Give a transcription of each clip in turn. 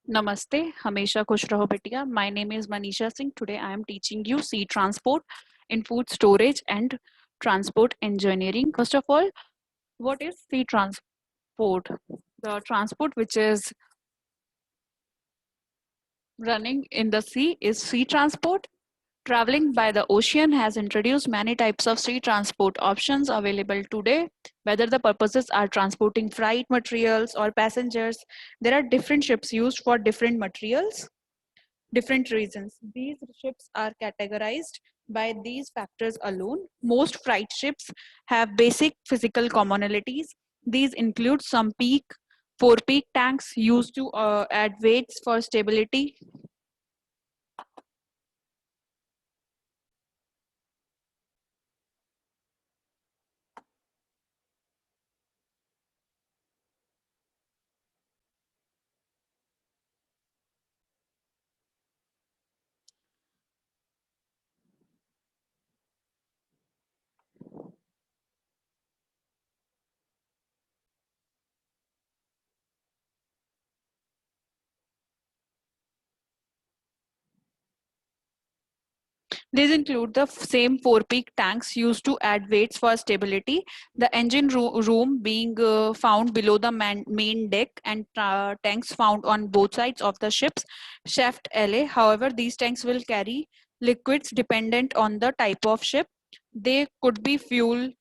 Namaste, Hamesha Khush Raho Betiya. My name is Manisha Singh. Today I am teaching you sea transport in food storage and transport engineering. First of all, what is sea transport? The transport which is running in the sea is sea transport. Traveling by the ocean has introduced many types of sea transport options available today. Whether the purposes are transporting freight materials or passengers, there are different ships used for different materials. Different reasons. These ships are categorized by these factors alone. Most freight ships have basic physical commonalities. These include some four peak tanks used to add weights for stability. These include the same four peak tanks used to add weights for stability, the engine room being found below the main deck, and tanks found on both sides of the ship's shaft alley. However, these tanks will carry liquids dependent on the type of ship. They could be fuel,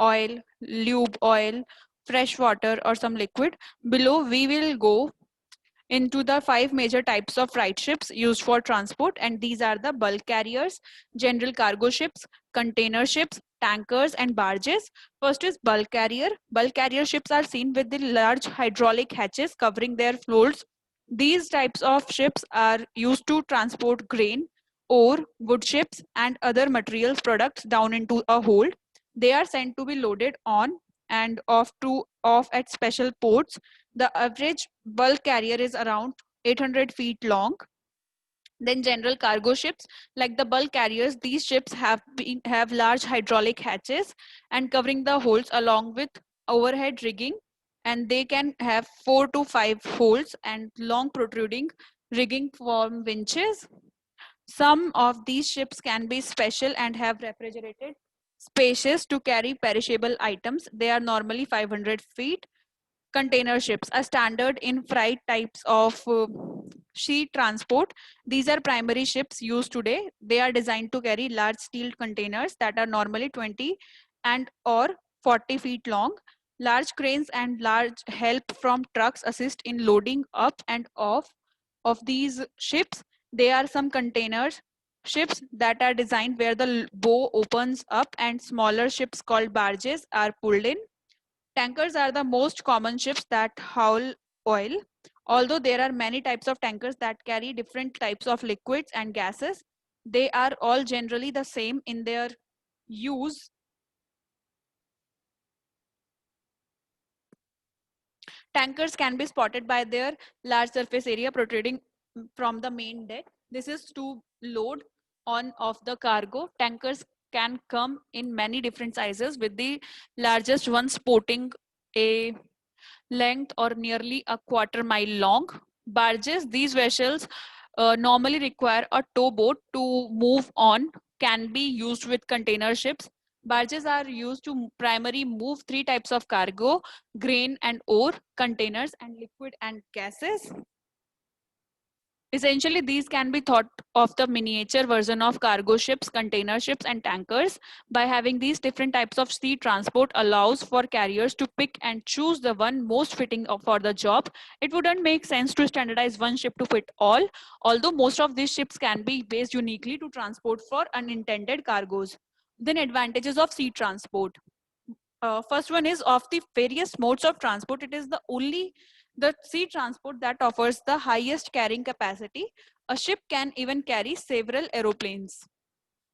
oil, lube oil, fresh water, or some liquid. Below, we will go into the five major types of freight ships used for transport, and these are the bulk carriers, general cargo ships, container ships, tankers, and barges. First is bulk carrier. Bulk carrier ships are seen with the large hydraulic hatches covering their floors. These types of ships are used to transport grain, ore, wood chips, and other materials products down into a hold. They are sent to be loaded on and off at special ports. The average bulk carrier is around 800 feet long. Then general cargo ships, like the bulk carriers, these ships have large hydraulic hatches and covering the holds along with overhead rigging, and they can have 4 to 5 holes and long protruding rigging from winches. Some of these ships can be special and have refrigerated spaces to carry perishable items. They are normally 500 feet. Container ships are standard in freight types of sea transport. These are primary ships used today. They are designed to carry large steel containers that are normally 20 and or 40 feet long. Large cranes and large help from trucks assist in loading up and off of these ships. There are some containers ships that are designed where the bow opens up, and smaller ships called barges are pulled in. Tankers are the most common ships that haul oil. Although there are many types of tankers that carry different types of liquids and gases, they are all generally the same in their use. Tankers can be spotted by their large surface area protruding from the main deck. This is to load on of the cargo. Tankers can come in many different sizes, with the largest one sporting a length or nearly a quarter mile long. Barges, these vessels normally require a towboat to move on, can be used with container ships. Barges are used to primarily move three types of cargo: grain and ore, containers, and liquid and gases. Essentially, these can be thought of the miniature version of cargo ships, container ships, and tankers. By having these different types of sea transport allows for carriers to pick and choose the one most fitting for the job. It wouldn't make sense to standardize one ship to fit all, although most of these ships can be based uniquely to transport for unintended cargoes. Then advantages of sea transport. First one is, of the various modes of transport, it is the sea transport that offers the highest carrying capacity. A ship can even carry several aeroplanes.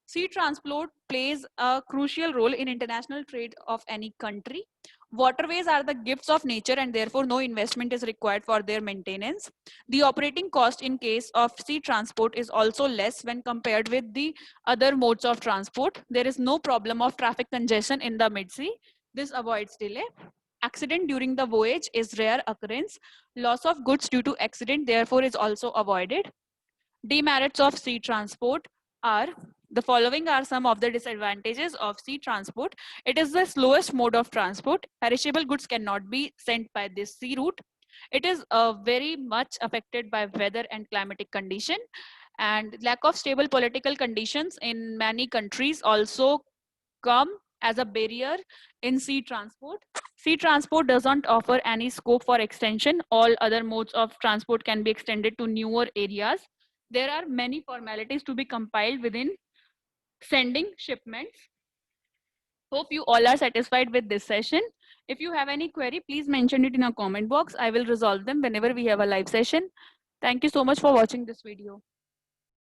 Sea transport plays a crucial role in international trade of any country. Waterways are the gifts of nature, and therefore no investment is required for their maintenance. The operating cost in case of sea transport is also less when compared with the other modes of transport. There is no problem of traffic congestion in the mid-sea. This avoids delay. Accident during the voyage is rare occurrence. Loss of goods due to accident therefore is also avoided. Demerits of sea transport are the following are some of the disadvantages of sea transport. It is the slowest mode of transport. Perishable goods cannot be sent by this sea route. It is very much affected by weather and climatic condition, and lack of stable political conditions in many countries also come as a barrier in sea transport. Sea transport doesn't offer any scope for extension. All other modes of transport can be extended to newer areas. There are many formalities to be compiled within sending shipments. Hope you all are satisfied with this session. If you have any query, please mention it in a comment box. I will resolve them whenever we have a live session. Thank you so much for watching this video.